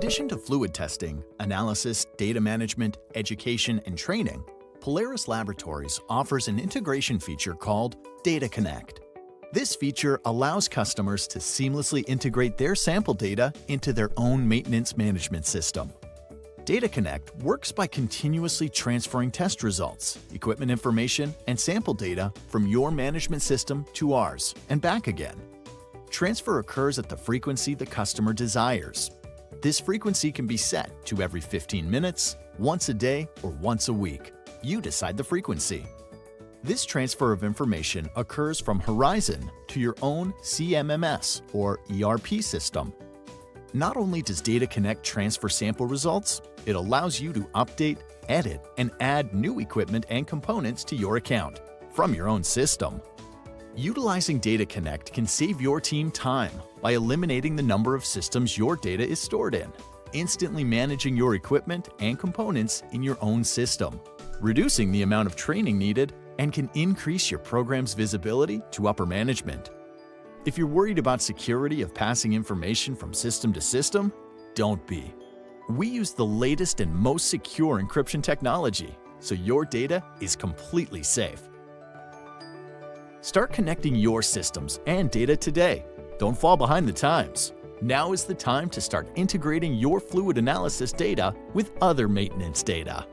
addition to fluid testing, analysis, data management, education, and training, Polaris Laboratories offers an integration feature called DataConnect. This feature allows customers to seamlessly integrate their sample data into their own maintenance management system. DataConnect works by continuously transferring test results, equipment information, and sample data from your management system to ours and back again. Transfer occurs at the frequency the customer desires. This frequency can be set to every 15 minutes, once a day, or once a week. You decide the frequency. This transfer of information occurs from Horizon to your own CMMS or ERP system. Not only does DataConnect transfer sample results, it allows you to update, edit, and add new equipment and components to your account from your own system. Utilizing DataConnect can save your team time by eliminating the number of systems your data is stored in, instantly managing your equipment and components in your own system, reducing the amount of training needed, and can increase your program's visibility to upper management. If you're worried about security of passing information from system to system, don't be. We use the latest and most secure encryption technology, so your data is completely safe. Start connecting your systems and data today. Don't fall behind the times. Now is the time to start integrating your fluid analysis data with other maintenance data.